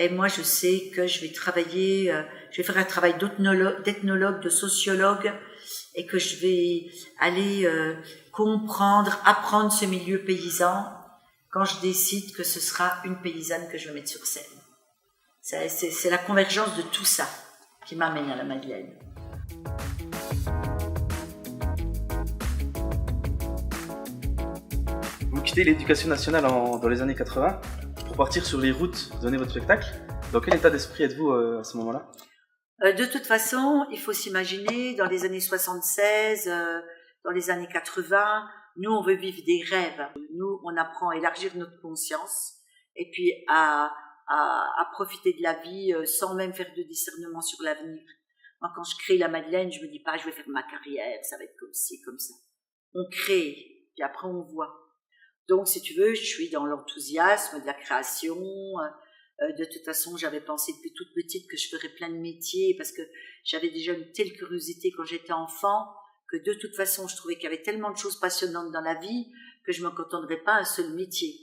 Et moi, je sais que je vais travailler, je vais faire un travail d'ethnologue, de sociologue, et que je vais aller comprendre, apprendre ce milieu paysan quand je décide que ce sera une paysanne que je vais mettre sur scène. C'est la convergence de tout ça qui m'amène à la Madeleine. Vous quittez l'éducation nationale dans les années 80 pour partir sur les routes, donner votre spectacle. Dans quel état d'esprit êtes-vous à ce moment-là ? De toute façon, il faut s'imaginer, dans les années 76, dans les années 80, nous, on veut vivre des rêves. Nous, on apprend à élargir notre conscience et puis à profiter de la vie sans même faire de discernement sur l'avenir. Moi, quand je crée la Madeleine, je me dis pas, je vais faire ma carrière, ça va être comme ci, comme ça. On crée, puis après on voit. Donc, si tu veux, je suis dans l'enthousiasme de la création. De toute façon, j'avais pensé depuis toute petite que je ferais plein de métiers parce que j'avais déjà une telle curiosité quand j'étais enfant que de toute façon, je trouvais qu'il y avait tellement de choses passionnantes dans la vie que je ne me contenterais pas à un seul métier.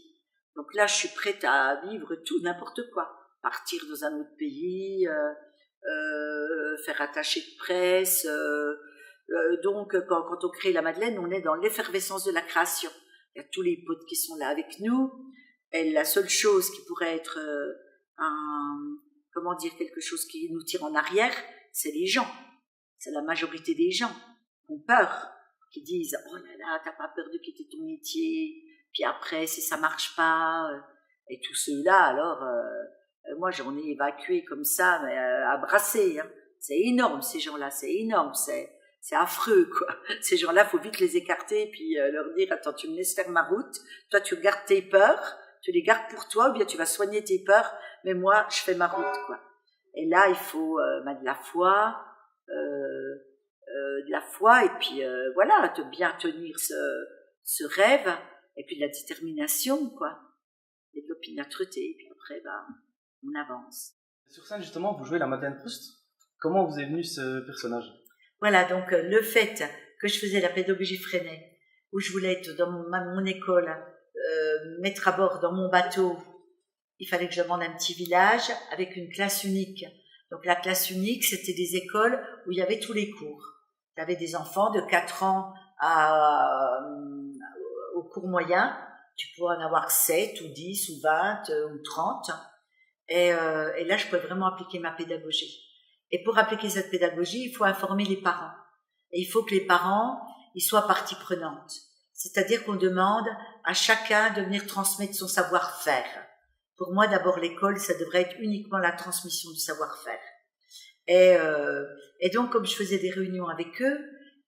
Donc là, je suis prête à vivre tout, n'importe quoi. Partir dans un autre pays, faire attaché de presse. Donc, quand on crée la Madeleine, on est dans l'effervescence de la création. Il y a tous les potes qui sont là avec nous. Et la seule chose qui pourrait être quelque chose qui nous tire en arrière, c'est les gens. C'est la majorité des gens qui ont peur, qui disent « Oh là là, t'as pas peur de quitter ton métier ?» Puis après, si ça marche pas, et tous ceux-là, alors, moi j'en ai évacué comme ça, mais à brasser. Hein. C'est énorme ces gens-là, c'est énorme, c'est affreux quoi. Ces gens-là, faut vite les écarter puis leur dire « Attends, tu me laisses faire ma route, toi tu gardes tes peurs, tu les gardes pour toi ou bien tu vas soigner tes peurs, mais moi je fais ma route quoi. » Et là, il faut de la foi, et puis voilà, de bien tenir ce rêve, et puis de la détermination, quoi. Et de l'opiniâtreté, et puis après, on avance. Sur scène, justement, vous jouez la Madeleine Proust. Comment vous est venu ce personnage ? Voilà, donc le fait que je faisais la pédagogie Freinet, où je voulais être dans mon école, mettre à bord dans mon bateau, il fallait que je demande un petit village avec une classe unique. Donc la classe unique, c'était des écoles où il y avait tous les cours. Tu avais des enfants de 4 ans au cours moyen, tu pouvais en avoir 7 ou 10 ou 20 ou 30. Et là, je pouvais vraiment appliquer ma pédagogie. Et pour appliquer cette pédagogie, il faut informer les parents. Et il faut que les parents, ils soient partie prenante. C'est-à-dire qu'on demande à chacun de venir transmettre son savoir-faire. Pour moi, d'abord, l'école, ça devrait être uniquement la transmission du savoir-faire. Et donc, comme je faisais des réunions avec eux,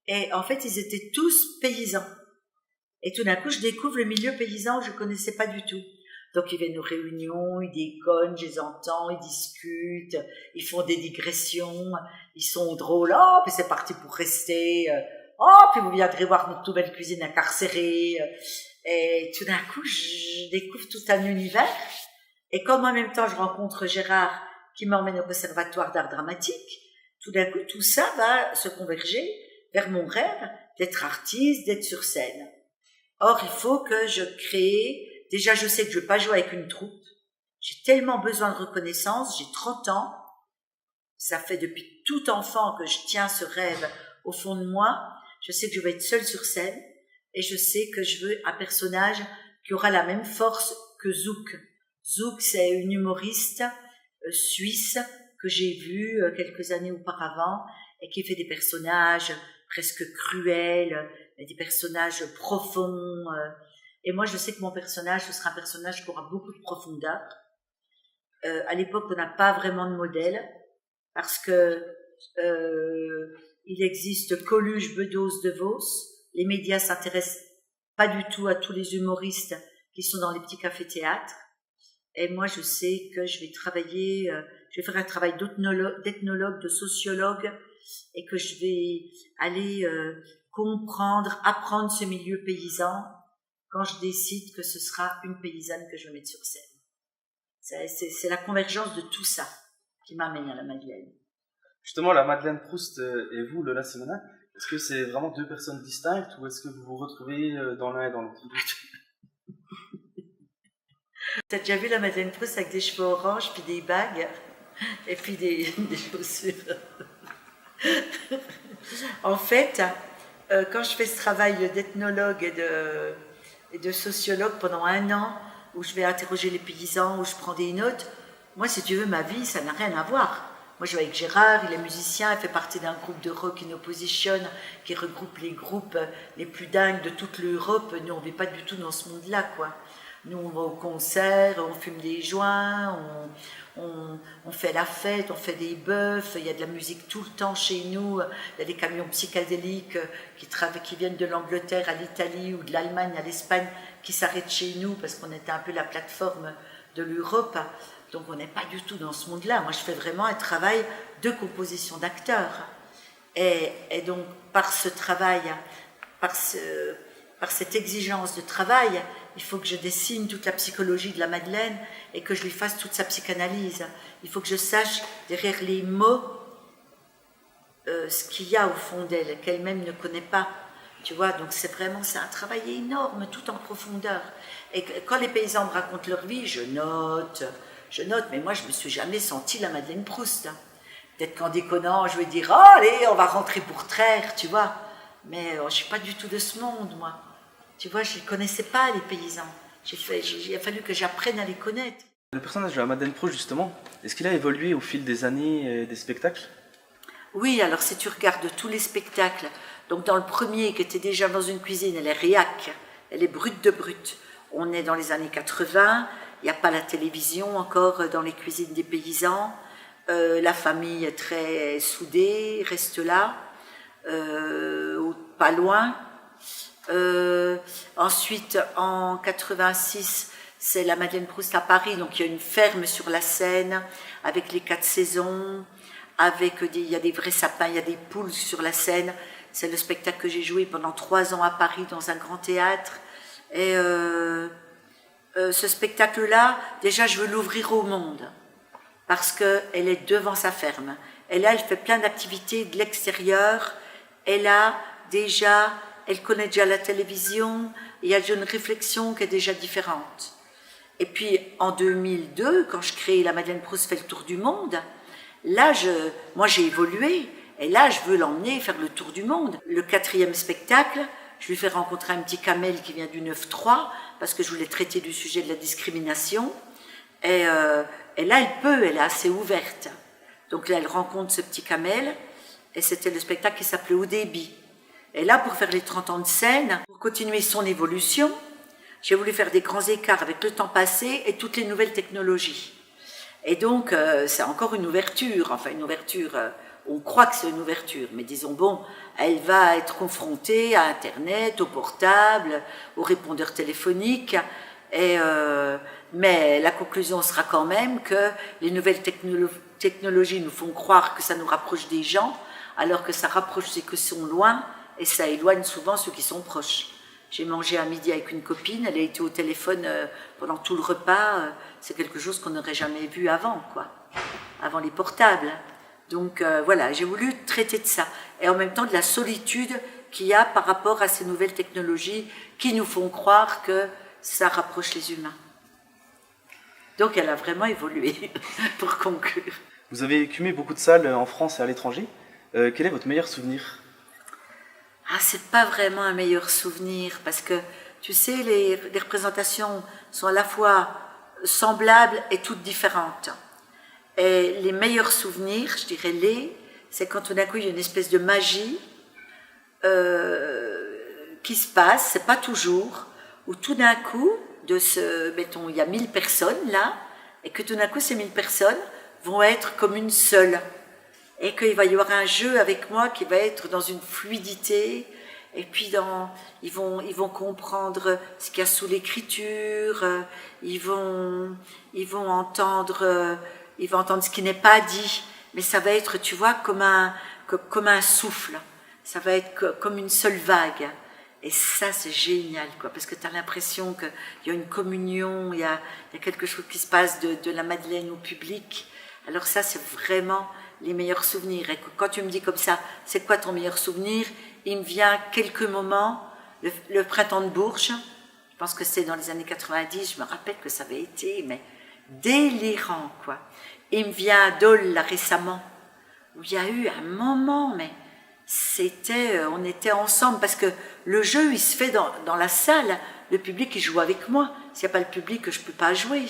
et en fait, ils étaient tous paysans. Et tout d'un coup, je découvre le milieu paysan que je connaissais pas du tout. Donc, ils viennent aux réunions, ils déconnent, je les entends, ils discutent, ils font des digressions, ils sont drôles. Oh, puis c'est parti pour rester. Oh, puis vous viendrez voir notre nouvelle cuisine incarcérée. Et tout d'un coup, je découvre tout un univers. Et comme en même temps, je rencontre Gérard qui m'emmène au Conservatoire d'art dramatique, tout d'un coup, tout ça va se converger vers mon rêve d'être artiste, d'être sur scène. Or, il faut que je crée. Déjà, je sais que je ne veux pas jouer avec une troupe. J'ai tellement besoin de reconnaissance. J'ai 30 ans. Ça fait depuis tout enfant que je tiens ce rêve au fond de moi. Je sais que je vais être seule sur scène. Et je sais que je veux un personnage qui aura la même force que Zouk. Zouk, c'est une humoriste suisse que j'ai vue quelques années auparavant et qui fait des personnages presque cruels, des personnages profonds. Et moi, je sais que mon personnage, ce sera un personnage qui aura beaucoup de profondeur. À l'époque, on n'a pas vraiment de modèle parce que il existe Coluche, Bedos, De Vos. Les médias s'intéressent pas du tout à tous les humoristes qui sont dans les petits cafés-théâtres. Et moi, je sais que je vais travailler, je vais faire un travail d'ethnologue, de sociologue, et que je vais aller comprendre, apprendre ce milieu paysan quand je décide que ce sera une paysanne que je vais mettre sur scène. C'est la convergence de tout ça qui m'amène à la Madeleine. Justement, la Madeleine Proust et vous, Lola Simonin, est-ce que c'est vraiment deux personnes distinctes ou est-ce que vous vous retrouvez dans l'un et dans l'autre ? T'as déjà vu la Madeleine Proust avec des cheveux orange, puis des bagues, et puis des chaussures. En fait, quand je fais ce travail d'ethnologue et de sociologue pendant 1 an, où je vais interroger les paysans, où je prends des notes, moi, si tu veux, ma vie, ça n'a rien à voir. Moi, je vais avec Gérard, il est musicien, il fait partie d'un groupe de rock in opposition qui regroupe les groupes les plus dingues de toute l'Europe. Nous, on ne vit pas du tout dans ce monde-là, quoi. Nous, on va au concert, on fume des joints, on fait la fête, on fait des bœufs, il y a de la musique tout le temps chez nous, il y a des camions psychédéliques qui viennent de l'Angleterre à l'Italie ou de l'Allemagne à l'Espagne qui s'arrêtent chez nous parce qu'on était un peu la plateforme de l'Europe. Donc on n'est pas du tout dans ce monde-là. Moi, je fais vraiment un travail de composition d'acteurs. Et donc, par ce travail, par cette exigence de travail, il faut que je dessine toute la psychologie de la Madeleine et que je lui fasse toute sa psychanalyse. Il faut que je sache, derrière les mots, ce qu'il y a au fond d'elle, qu'elle-même ne connaît pas. Tu vois, donc c'est un travail énorme, tout en profondeur. Et quand les paysans me racontent leur vie, je note, mais moi je me suis jamais sentie la Madeleine Proust. Peut-être qu'en déconnant, je vais dire, oh allez, on va rentrer pour traire, tu vois. Mais je suis pas du tout de ce monde, moi. Tu vois, je ne connaissais pas les paysans. Il a fallu que j'apprenne à les connaître. Le personnage de la Madeleine Proust, justement, est-ce qu'il a évolué au fil des années et des spectacles? Oui, alors si tu regardes tous les spectacles, donc dans le premier qui était déjà dans une cuisine, elle est réac, elle est brute de brute. On est dans les années 80, il n'y a pas la télévision encore dans les cuisines des paysans. La famille est très soudée, reste là, pas loin. Ensuite, en 86, c'est la Madeleine Proust à Paris, donc il y a une ferme sur la Seine, avec les 4 saisons, il y a des vrais sapins, il y a des poules sur la Seine. C'est le spectacle que j'ai joué pendant 3 ans à Paris, dans un grand théâtre. Et ce spectacle-là, déjà, je veux l'ouvrir au monde, parce qu'elle est devant sa ferme. Et là, elle fait plein d'activités de l'extérieur. Elle connaît déjà la télévision, il y a déjà une réflexion qui est déjà différente. Et puis, en 2002, quand je crée La Madeleine Proust fait le tour du monde, là, moi j'ai évolué, et là, je veux l'emmener faire le tour du monde. Le 4e spectacle, je lui fais rencontrer un petit camel qui vient du 9-3, parce que je voulais traiter du sujet de la discrimination. Et là, elle est assez ouverte. Donc là, elle rencontre ce petit camel, et c'était le spectacle qui s'appelait Au débit. Et là, pour faire les 30 ans de scène, pour continuer son évolution, j'ai voulu faire des grands écarts avec le temps passé et toutes les nouvelles technologies. Et donc, c'est encore une ouverture, on croit que c'est une ouverture, mais disons, bon, elle va être confrontée à Internet, au portable, aux répondeurs téléphoniques, mais la conclusion sera quand même que les nouvelles technologies nous font croire que ça nous rapproche des gens, alors que ça rapproche ceux qui sont loin, et ça éloigne souvent ceux qui sont proches. J'ai mangé à midi avec une copine, elle a été au téléphone pendant tout le repas, c'est quelque chose qu'on n'aurait jamais vu avant, quoi, avant les portables. Donc voilà, j'ai voulu traiter de ça, et en même temps de la solitude qu'il y a par rapport à ces nouvelles technologies qui nous font croire que ça rapproche les humains. Donc elle a vraiment évolué, pour conclure. Vous avez écumé beaucoup de salles en France et à l'étranger. Quel est votre meilleur souvenir? C'est pas vraiment un meilleur souvenir, parce que, tu sais, les représentations sont à la fois semblables et toutes différentes. Et les meilleurs souvenirs, je dirais c'est quand tout d'un coup il y a une espèce de magie qui se passe, c'est pas toujours, où tout d'un coup, mettons, il y a 1000 personnes là, et que tout d'un coup ces 1000 personnes vont être comme une seule. Et qu'il va y avoir un jeu avec moi qui va être dans une fluidité, et puis ils vont comprendre ce qu'il y a sous l'écriture, ils vont entendre ce qui n'est pas dit, mais ça va être, tu vois, comme un souffle, ça va être comme une seule vague. Et ça, c'est génial, quoi, parce que tu as l'impression qu'il y a une communion, il y a quelque chose qui se passe de la Madeleine au public. Alors ça, c'est vraiment les meilleurs souvenirs. Et quand tu me dis comme ça, c'est quoi ton meilleur souvenir? Il me vient quelques moments, le printemps de Bourges, pense que c'était dans les années 90, je me rappelle que ça avait été, mais délirant, quoi. Il me vient à Dole, là, récemment, où il y a eu un moment, mais on était ensemble, parce que le jeu, il se fait dans la salle, le public, il joue avec moi. S'il n'y a pas le public, je ne peux pas jouer.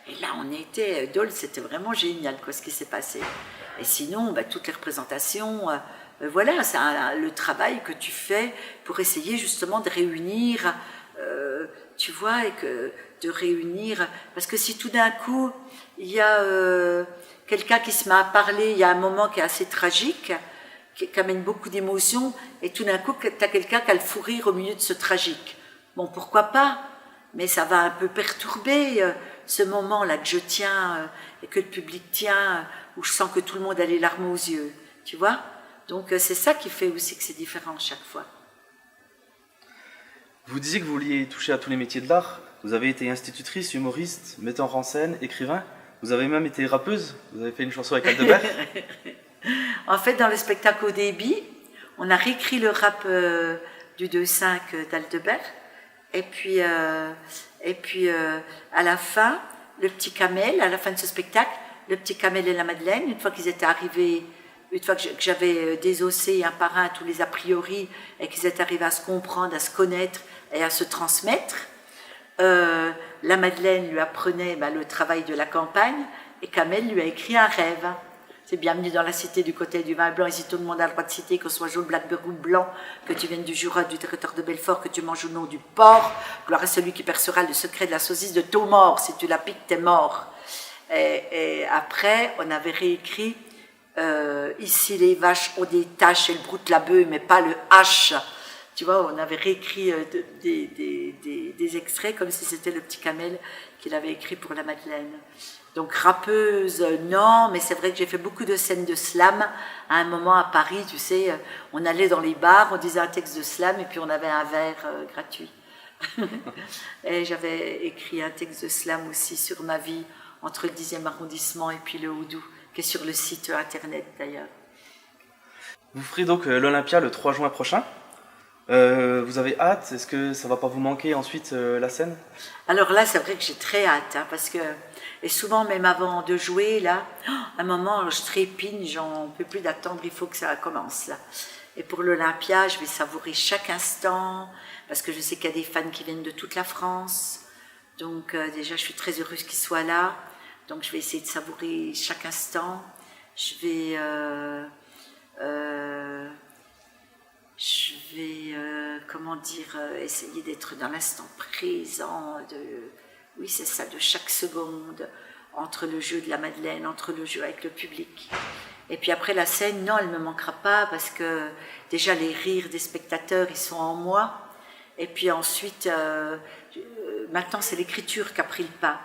Et là, on était, Dole, c'était vraiment génial, quoi, ce qui s'est passé. Et sinon, toutes les représentations, voilà, c'est le travail que tu fais pour essayer justement de réunir, tu vois, de réunir, parce que si tout d'un coup, il y a quelqu'un qui se met à parler, il y a un moment qui est assez tragique, qui amène beaucoup d'émotions, et tout d'un coup, tu as quelqu'un qui a le fou rire au milieu de ce tragique. Bon, pourquoi pas, mais ça va un peu perturber ce moment-là que je tiens et que le public tient, où je sens que tout le monde a les larmes aux yeux, tu vois. Donc c'est ça qui fait aussi que c'est différent chaque fois. Vous disiez que vous vouliez toucher à tous les métiers de l'art. Vous avez été institutrice, humoriste, metteur en scène, écrivain. Vous avez même été rappeuse. Vous avez fait une chanson avec Aldebert. En fait, dans le spectacle au débit, on a réécrit le rap du 2-5 d'Aldebert. Et puis à la fin, le petit Kamel, à la fin de ce spectacle, le petit Kamel et la Madeleine, une fois qu'ils étaient arrivés, une fois que j'avais désossé un par un tous les a priori et qu'ils étaient arrivés à se comprendre, à se connaître et à se transmettre, la Madeleine lui apprenait le travail de la campagne et Kamel lui a écrit un rêve. C'est bienvenue dans la cité du côté du vin blanc, ici tout le monde a le droit de citer, que ce soit jaune, black, ou blanc, que tu viennes du Jura, du territoire de Belfort, que tu manges au nom du porc, gloire à celui qui percera le secret de la saucisse de ton mort, si tu la piques, t'es mort. Et après, on avait réécrit ici les vaches ont des taches et le broute la bœuf, mais pas le H. Tu vois, on avait réécrit des extraits comme si c'était le petit Kamel qu'il avait écrit pour la Madeleine. Donc rappeuse, non, mais c'est vrai que j'ai fait beaucoup de scènes de slam. À un moment à Paris, tu sais, on allait dans les bars, on disait un texte de slam et puis on avait un verre gratuit. Et j'avais écrit un texte de slam aussi sur ma vie entre le 10e arrondissement et puis le Houdou, qui est sur le site internet d'ailleurs. Vous ferez donc l'Olympia le 3 juin prochain. Vous avez hâte? Est-ce que ça va pas vous manquer ensuite la scène? Alors là, c'est vrai que j'ai très hâte, parce que, et souvent même avant de jouer, là, à un moment, je trépigne, j'en peux plus d'attendre, il faut que ça commence, là. Et pour l'Olympia, je vais savourer chaque instant, parce que je sais qu'il y a des fans qui viennent de toute la France, donc déjà, je suis très heureuse qu'ils soient là, donc je vais essayer de savourer chaque instant, je vais essayer d'être dans l'instant présent, oui c'est ça, de chaque seconde, entre le jeu de la Madeleine, entre le jeu avec le public. Et puis après la scène, non, elle ne me manquera pas, parce que déjà les rires des spectateurs, ils sont en moi. Et puis ensuite, maintenant c'est l'écriture qui a pris le pas.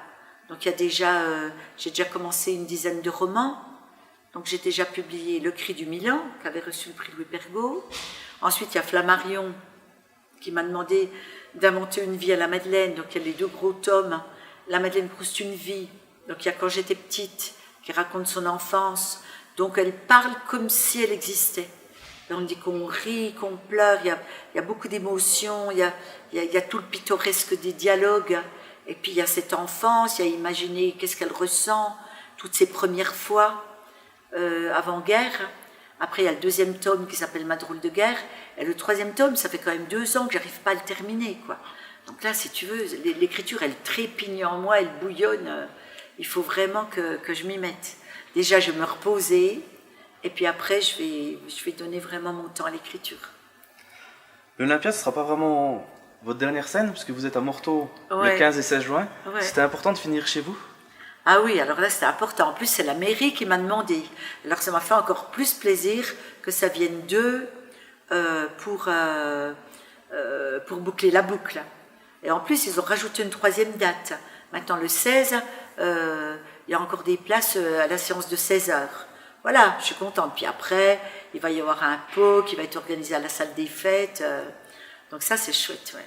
Donc j'ai déjà commencé une dizaine de romans. Donc j'ai déjà publié Le Cri du Milan, qui avait reçu le prix Louis Pergaud. Ensuite, il y a Flammarion, qui m'a demandé d'inventer une vie à la Madeleine. Donc il y a les 2 gros tomes. La Madeleine Proust, une vie. Donc il y a Quand j'étais petite, qui raconte son enfance. Donc elle parle comme si elle existait. Et on dit qu'on rit, qu'on pleure, il y a beaucoup d'émotions, il y a tout le pittoresque des dialogues. Et puis il y a cette enfance, il y a imaginer qu'est-ce qu'elle ressent, toutes ses premières fois. Avant-guerre. Après, il y a le 2e tome qui s'appelle Ma drôle de guerre. Et le 3e tome, ça fait quand même 2 ans que j'arrive pas à le terminer, quoi. Donc là, si tu veux, l'écriture, elle trépigne en moi, elle bouillonne. Il faut vraiment que je m'y mette. Déjà, je vais me reposer. Et puis après, je vais donner vraiment mon temps à l'écriture. L'Olympia, ce ne sera pas vraiment votre dernière scène, puisque vous êtes à Morteau Ouais. le 15 et 16 juin. Ouais. C'était important de finir chez vous? Ah oui, alors là c'était important. En plus c'est la mairie qui m'a demandé. Alors ça m'a fait encore plus plaisir que ça vienne d'eux pour boucler la boucle. Et en plus ils ont rajouté une 3e date. Maintenant le 16, il y a encore des places à la séance de 16h. Voilà, je suis contente. Puis après, il va y avoir un pot qui va être organisé à la salle des fêtes. Donc ça c'est chouette, ouais.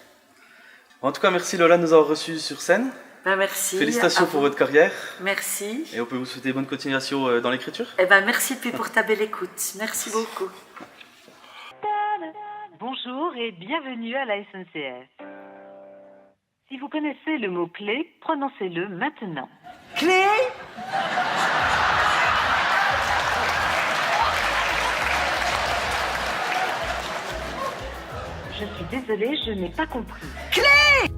En tout cas, merci Lola de nous avoir reçus sur scène. Ben merci. Félicitations pour votre carrière. Merci. Et on peut vous souhaiter bonne continuation dans l'écriture. Eh ben merci puis pour ta belle écoute. Merci beaucoup. Bonjour et bienvenue à la SNCF. Si vous connaissez le mot-clé, prononcez-le maintenant. Clé? Je suis désolée, je n'ai pas compris. Clé!